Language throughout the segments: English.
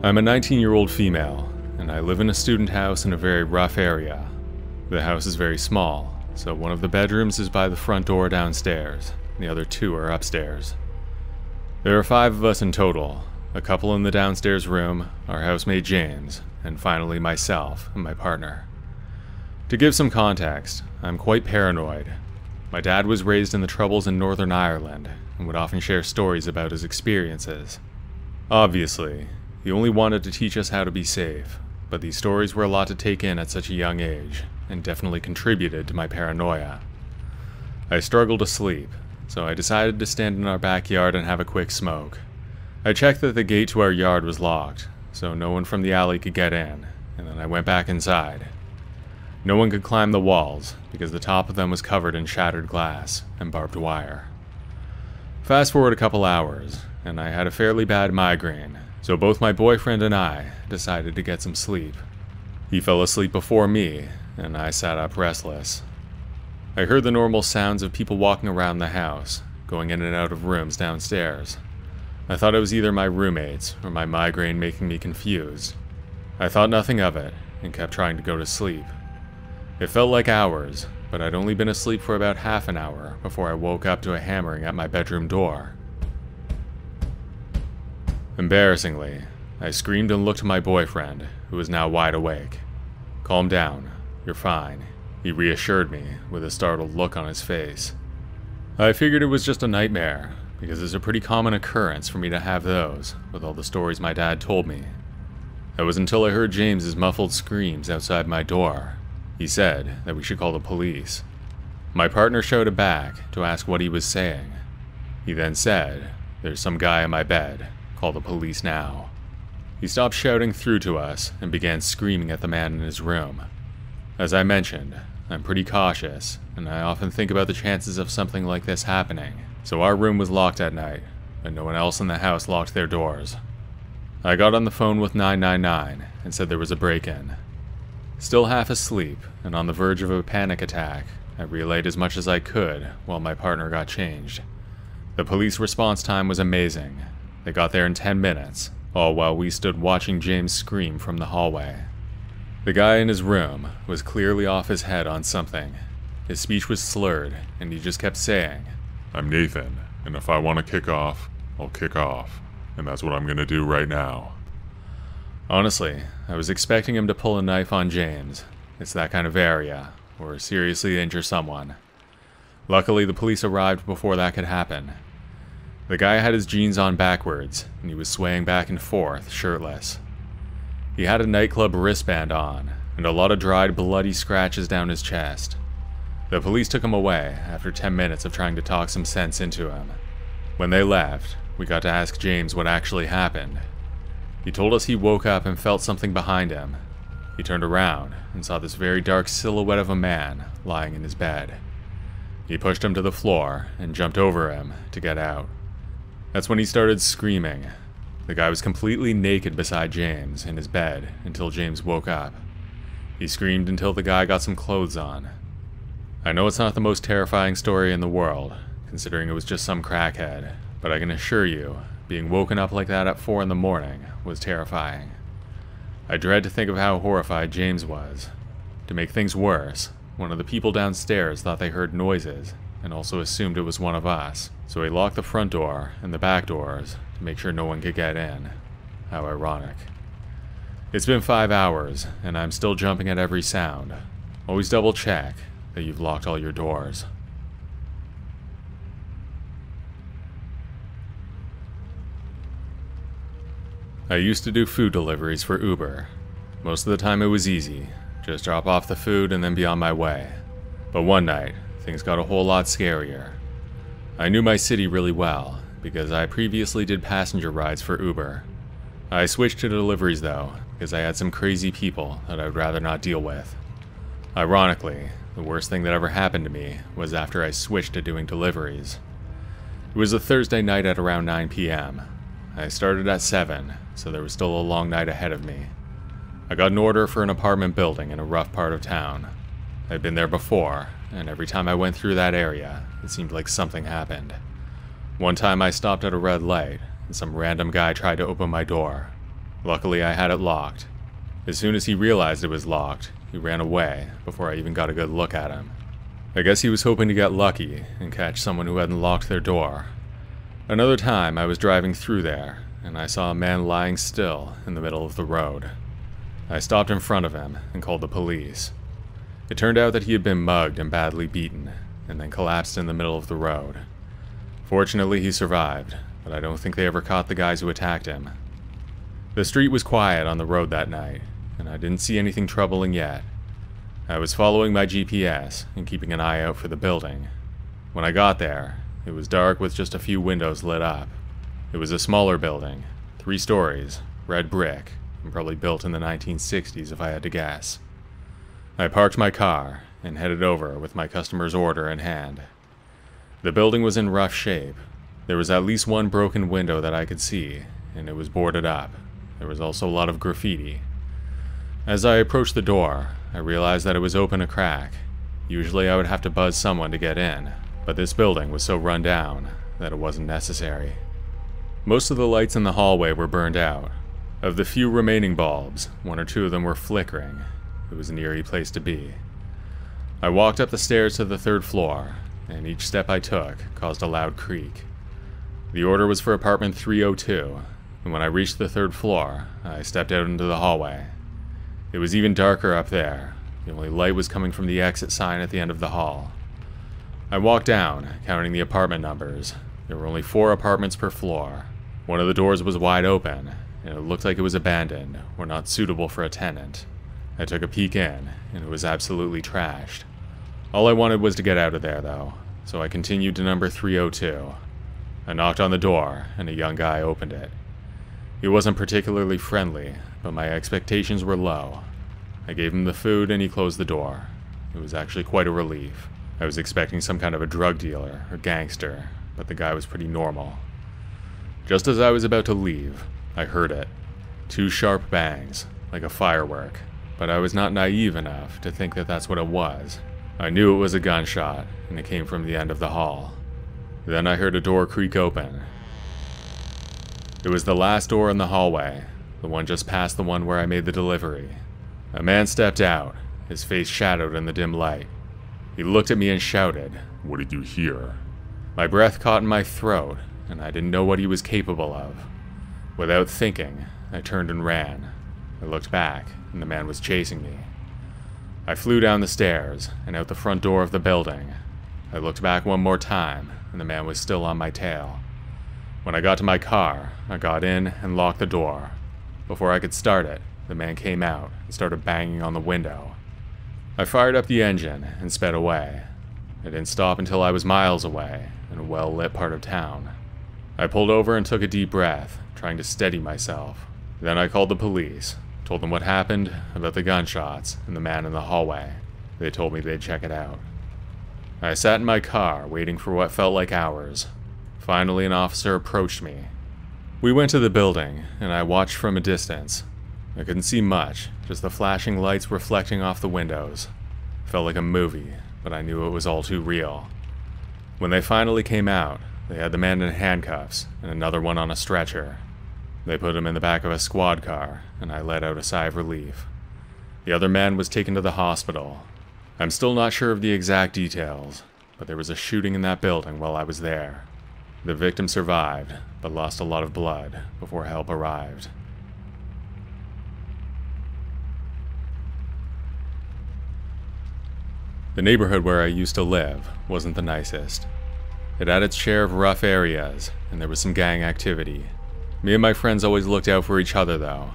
I'm a 19-year-old female, and I live in a student house in a very rough area. The house is very small, so one of the bedrooms is by the front door downstairs, and the other two are upstairs. There are 5 of us in total, a couple in the downstairs room, our housemate James, and finally myself and my partner. To give some context, I'm quite paranoid. My dad was raised in the Troubles in Northern Ireland and would often share stories about his experiences. Obviously, he only wanted to teach us how to be safe, but these stories were a lot to take in at such a young age, and definitely contributed to my paranoia. I struggled to sleep, so I decided to stand in our backyard and have a quick smoke. I checked that the gate to our yard was locked, so no one from the alley could get in, and then I went back inside. No one could climb the walls, because the top of them was covered in shattered glass and barbed wire. Fast forward a couple hours, and I had a fairly bad migraine, so both my boyfriend and I decided to get some sleep. He fell asleep before me, and I sat up restless. I heard the normal sounds of people walking around the house, going in and out of rooms downstairs. I thought it was either my roommates or my migraine making me confused. I thought nothing of it, and kept trying to go to sleep. It felt like hours, but I'd only been asleep for about half an hour before I woke up to a hammering at my bedroom door. Embarrassingly, I screamed and looked at my boyfriend, who was now wide awake. "Calm down, you're fine," he reassured me with a startled look on his face. I figured it was just a nightmare, because it's a pretty common occurrence for me to have those, with all the stories my dad told me. It was until I heard James's muffled screams outside my door. He said that we should call the police. My partner shouted back to ask what he was saying. He then said, "There's some guy in my bed. Call the police now." He stopped shouting through to us and began screaming at the man in his room. As I mentioned, I'm pretty cautious, and I often think about the chances of something like this happening, so our room was locked at night, but no one else in the house locked their doors. I got on the phone with 999 and said there was a break-in. Still half asleep and on the verge of a panic attack, I relayed as much as I could while my partner got changed. The police response time was amazing. They got there in 10 minutes, all while we stood watching James scream from the hallway. The guy in his room was clearly off his head on something. His speech was slurred, and he just kept saying, "I'm Nathan, and if I want to kick off, I'll kick off, and that's what I'm gonna do right now." Honestly, I was expecting him to pull a knife on James. It's that kind of area, or seriously injure someone. Luckily, the police arrived before that could happen. The guy had his jeans on backwards, and he was swaying back and forth, shirtless. He had a nightclub wristband on, and a lot of dried, bloody scratches down his chest. The police took him away after 10 minutes of trying to talk some sense into him. When they left, we got to ask James what actually happened. He told us he woke up and felt something behind him. He turned around and saw this very dark silhouette of a man lying in his bed. He pushed him to the floor and jumped over him to get out. That's when he started screaming. The guy was completely naked beside James in his bed until James woke up. He screamed until the guy got some clothes on. I know it's not the most terrifying story in the world, considering it was just some crackhead, but I can assure you, being woken up like that at 4 in the morning was terrifying. I dread to think of how horrified James was. To make things worse, one of the people downstairs thought they heard noises and also assumed it was one of us, so he locked the front door and the back doors to make sure no one could get in. How ironic. It's been 5 hours, and I'm still jumping at every sound. Always double check that you've locked all your doors. I used to do food deliveries for Uber. Most of the time it was easy, just drop off the food and then be on my way. But one night, things got a whole lot scarier. I knew my city really well, because I previously did passenger rides for Uber. I switched to deliveries though, because I had some crazy people that I'd rather not deal with. Ironically, the worst thing that ever happened to me was after I switched to doing deliveries. It was a Thursday night at around 9 p.m. I started at 7, so there was still a long night ahead of me. I got an order for an apartment building in a rough part of town. I'd been there before, and every time I went through that area, it seemed like something happened. One time I stopped at a red light, and some random guy tried to open my door. Luckily, I had it locked. As soon as he realized it was locked, he ran away before I even got a good look at him. I guess he was hoping to get lucky and catch someone who hadn't locked their door. Another time, I was driving through there, and I saw a man lying still in the middle of the road. I stopped in front of him and called the police. It turned out that he had been mugged and badly beaten, and then collapsed in the middle of the road. Fortunately, he survived, but I don't think they ever caught the guys who attacked him. The street was quiet on the road that night, and I didn't see anything troubling yet. I was following my GPS and keeping an eye out for the building. When I got there, it was dark with just a few windows lit up. It was a smaller building, 3 stories, red brick, and probably built in the 1960s if I had to guess. I parked my car and headed over with my customer's order in hand. The building was in rough shape. There was at least one broken window that I could see, and it was boarded up. There was also a lot of graffiti. As I approached the door, I realized that it was open a crack. Usually I would have to buzz someone to get in, but this building was so run down that it wasn't necessary. Most of the lights in the hallway were burned out. Of the few remaining bulbs, 1 or 2 of them were flickering. It was an eerie place to be. I walked up the stairs to the 3rd floor, and each step I took caused a loud creak. The order was for apartment 302, and when I reached the 3rd floor, I stepped out into the hallway. It was even darker up there. The only light was coming from the exit sign at the end of the hall. I walked down, counting the apartment numbers. There were only 4 apartments per floor. One of the doors was wide open, and it looked like it was abandoned or not suitable for a tenant. I took a peek in, and it was absolutely trashed. All I wanted was to get out of there, though, so I continued to number 302. I knocked on the door, and a young guy opened it. He wasn't particularly friendly, but my expectations were low. I gave him the food, and he closed the door. It was actually quite a relief. I was expecting some kind of a drug dealer or gangster, but the guy was pretty normal. Just as I was about to leave, I heard it. 2 sharp bangs, like a firework, but I was not naive enough to think that that's what it was. I knew it was a gunshot, and it came from the end of the hall. Then I heard a door creak open. It was the last door in the hallway, the one just past the one where I made the delivery. A man stepped out, his face shadowed in the dim light. He looked at me and shouted, What did you hear? My breath caught in my throat, and I didn't know what he was capable of. Without thinking, I turned and ran. I looked back, and the man was chasing me. I flew down the stairs and out the front door of the building. I looked back one more time, and the man was still on my tail. When I got to my car, I got in and locked the door. Before I could start it, the man came out and started banging on the window. I fired up the engine and sped away. I didn't stop until I was miles away in a well-lit part of town. I pulled over and took a deep breath, trying to steady myself. Then I called the police, told them what happened, about the gunshots, and the man in the hallway. They told me they'd check it out. I sat in my car, waiting for what felt like hours. Finally, an officer approached me. We went to the building, and I watched from a distance. I couldn't see much, just the flashing lights reflecting off the windows. It felt like a movie, but I knew it was all too real. When they finally came out, they had the man in handcuffs and another one on a stretcher. They put him in the back of a squad car, and I let out a sigh of relief. The other man was taken to the hospital. I'm still not sure of the exact details, but there was a shooting in that building while I was there. The victim survived, but lost a lot of blood before help arrived. The neighborhood where I used to live wasn't the nicest. It had its share of rough areas, and there was some gang activity. Me and my friends always looked out for each other, though.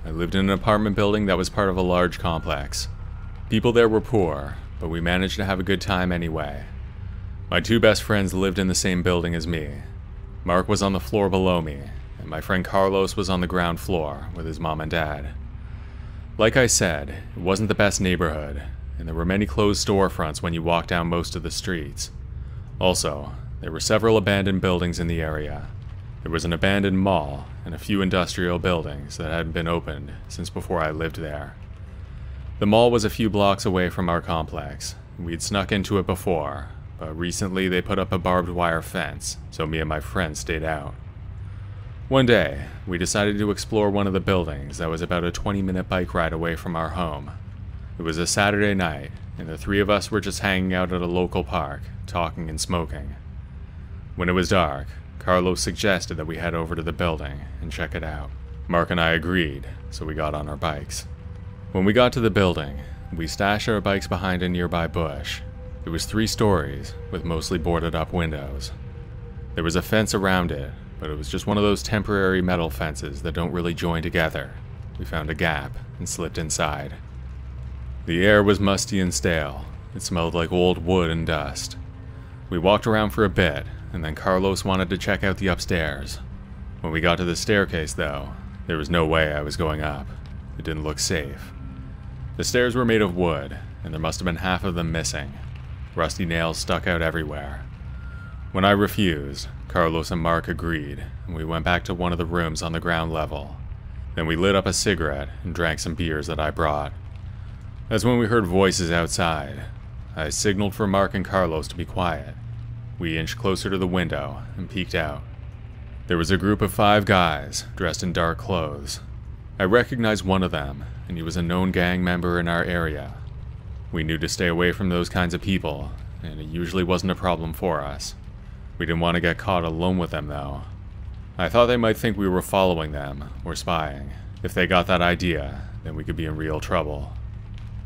I lived in an apartment building that was part of a large complex. People there were poor, but we managed to have a good time anyway. My 2 best friends lived in the same building as me. Mark was on the floor below me, and my friend Carlos was on the ground floor with his mom and dad. Like I said, it wasn't the best neighborhood, and there were many closed storefronts when you walked down most of the streets. Also, there were several abandoned buildings in the area. There was an abandoned mall and a few industrial buildings that hadn't been opened since before I lived there. The mall was a few blocks away from our complex. We'd snuck into it before, but recently they put up a barbed wire fence, so me and my friends stayed out. One day, we decided to explore one of the buildings that was about a 20-minute bike ride away from our home. It was a Saturday night, and the three of us were just hanging out at a local park, talking and smoking. When it was dark, Carlos suggested that we head over to the building and check it out. Mark and I agreed, so we got on our bikes. When we got to the building, we stashed our bikes behind a nearby bush. It was 3 stories, with mostly boarded up windows. There was a fence around it, but it was just one of those temporary metal fences that don't really join together. We found a gap and slipped inside. The air was musty and stale. It smelled like old wood and dust. We walked around for a bit, and then Carlos wanted to check out the upstairs. When we got to the staircase, though, there was no way I was going up. It didn't look safe. The stairs were made of wood, and there must have been half of them missing. Rusty nails stuck out everywhere. When I refused, Carlos and Mark agreed, and we went back to one of the rooms on the ground level. Then we lit up a cigarette and drank some beers that I brought. That's when we heard voices outside. I signaled for Mark and Carlos to be quiet. We inched closer to the window and peeked out. There was a group of 5 guys, dressed in dark clothes. I recognized one of them, and he was a known gang member in our area. We knew to stay away from those kinds of people, and it usually wasn't a problem for us. We didn't want to get caught alone with them, though. I thought they might think we were following them, or spying. If they got that idea, then we could be in real trouble.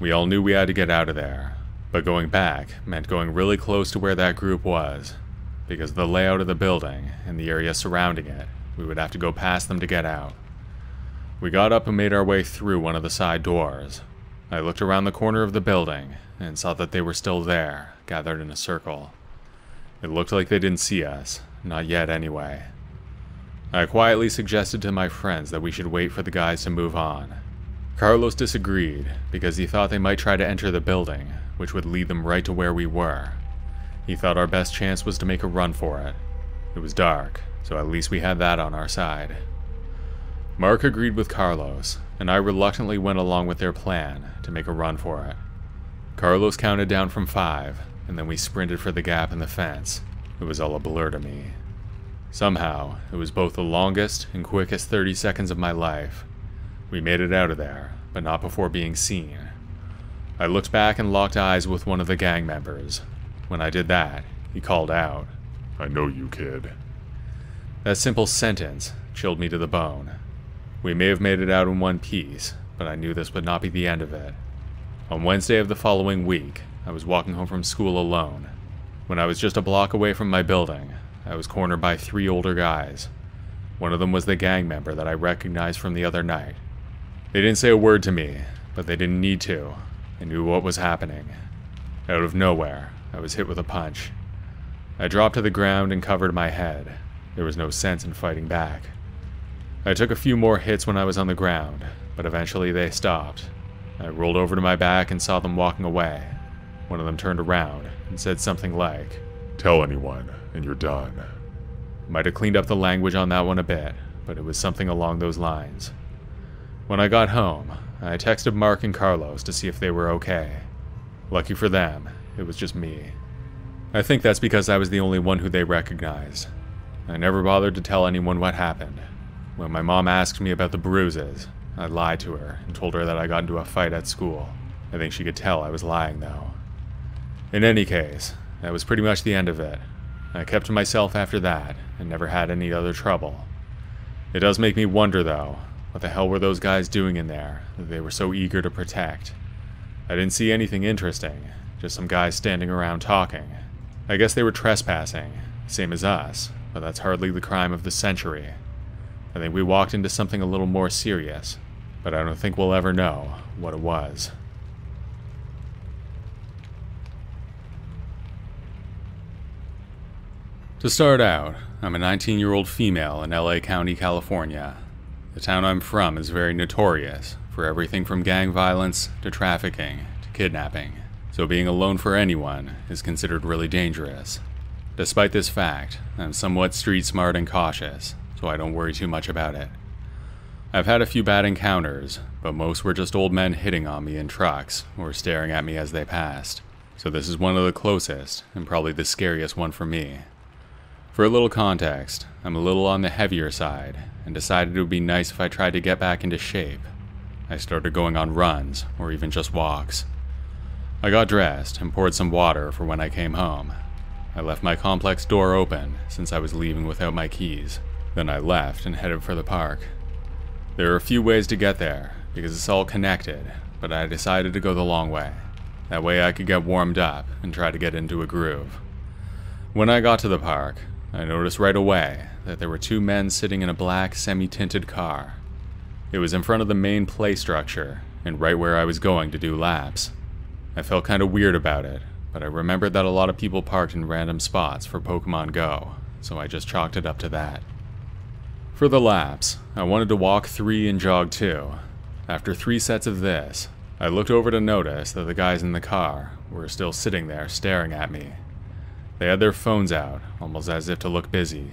We all knew we had to get out of there, but going back meant going really close to where that group was. Because of the layout of the building and the area surrounding it, we would have to go past them to get out. We got up and made our way through one of the side doors. I looked around the corner of the building and saw that they were still there, gathered in a circle. It looked like they didn't see us, not yet anyway. I quietly suggested to my friends that we should wait for the guys to move on. Carlos disagreed because he thought they might try to enter the building, which would lead them right to where we were. He thought our best chance was to make a run for it. It was dark, so at least we had that on our side. Mark agreed with Carlos, and I reluctantly went along with their plan to make a run for it. Carlos counted down from 5, and then we sprinted for the gap in the fence. It was all a blur to me. Somehow, it was both the longest and quickest 30 seconds of my life. We made it out of there, but not before being seen. I looked back and locked eyes with one of the gang members. When I did that, he called out, "I know you, kid." That simple sentence chilled me to the bone. We may have made it out in one piece, but I knew this would not be the end of it. On Wednesday of the following week, I was walking home from school alone. When I was just a block away from my building, I was cornered by 3 older guys. One of them was the gang member that I recognized from the other night. They didn't say a word to me, but they didn't need to. I knew what was happening. Out of nowhere, I was hit with a punch. I dropped to the ground and covered my head. There was no sense in fighting back. I took a few more hits when I was on the ground, but eventually they stopped. I rolled over to my back and saw them walking away. One of them turned around and said something like, "Tell anyone, and you're done." Might have cleaned up the language on that one a bit, but it was something along those lines. When I got home, I texted Mark and Carlos to see if they were okay. Lucky for them, it was just me. I think that's because I was the only one who they recognized. I never bothered to tell anyone what happened. When my mom asked me about the bruises, I lied to her and told her that I got into a fight at school. I think she could tell I was lying, though. In any case, that was pretty much the end of it. I kept to myself after that and never had any other trouble. It does make me wonder, though, what the hell were those guys doing in there that they were so eager to protect? I didn't see anything interesting, just some guys standing around talking. I guess they were trespassing, same as us, but that's hardly the crime of the century. I think we walked into something a little more serious, but I don't think we'll ever know what it was. To start out, I'm a 19-year-old female in LA County, California. The town I'm from is very notorious for everything from gang violence to trafficking to kidnapping, so being alone for anyone is considered really dangerous. Despite this fact, I'm somewhat street smart and cautious, so I don't worry too much about it. I've had a few bad encounters, but most were just old men hitting on me in trucks or staring at me as they passed, so this is one of the closest and probably the scariest one for me. For a little context, I'm a little on the heavier side, and decided it would be nice if I tried to get back into shape. I started going on runs, or even just walks. I got dressed and poured some water for when I came home. I left my complex door open since I was leaving without my keys. Then I left and headed for the park. There are a few ways to get there, because it's all connected, but I decided to go the long way. That way I could get warmed up and try to get into a groove. When I got to the park, I noticed right away that there were two men sitting in a black semi-tinted car. It was in front of the main play structure, and right where I was going to do laps. I felt kind of weird about it, but I remembered that a lot of people parked in random spots for Pokemon Go, so I just chalked it up to that. For the laps, I wanted to walk 3 and jog 2. After 3 sets of this, I looked over to notice that the guys in the car were still sitting there staring at me. They had their phones out, almost as if to look busy.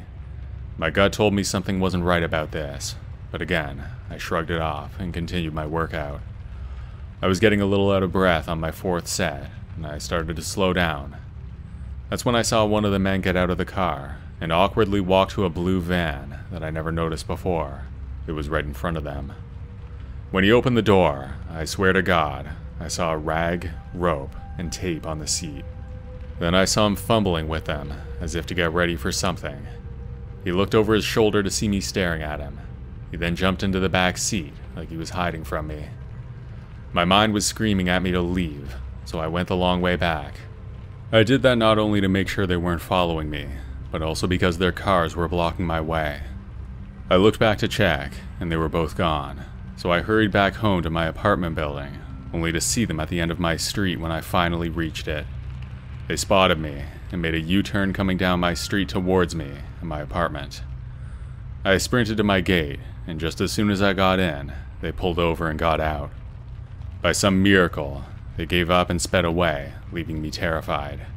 My gut told me something wasn't right about this, but again, I shrugged it off and continued my workout. I was getting a little out of breath on my 4th set, and I started to slow down. That's when I saw one of the men get out of the car and awkwardly walk to a blue van that I never noticed before. It was right in front of them. When he opened the door, I swear to God, I saw a rag, rope, and tape on the seat. Then I saw him fumbling with them, as if to get ready for something. He looked over his shoulder to see me staring at him. He then jumped into the back seat, like he was hiding from me. My mind was screaming at me to leave, so I went the long way back. I did that not only to make sure they weren't following me, but also because their cars were blocking my way. I looked back to check, and they were both gone, so I hurried back home to my apartment building, only to see them at the end of my street when I finally reached it. They spotted me and made a U-turn coming down my street towards me and my apartment. I sprinted to my gate, and just as soon as I got in, they pulled over and got out. By some miracle, they gave up and sped away, leaving me terrified.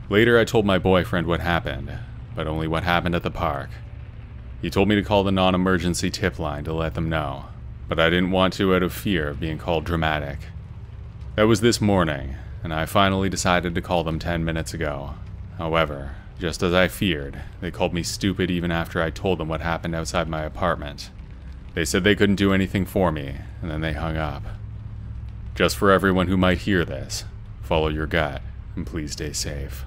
Later, I told my boyfriend what happened, but only what happened at the park. He told me to call the non-emergency tip line to let them know, but I didn't want to out of fear of being called dramatic. That was this morning, and I finally decided to call them 10 minutes ago. However, just as I feared, they called me stupid even after I told them what happened outside my apartment. They said they couldn't do anything for me, and then they hung up. Just for everyone who might hear this, follow your gut, and please stay safe.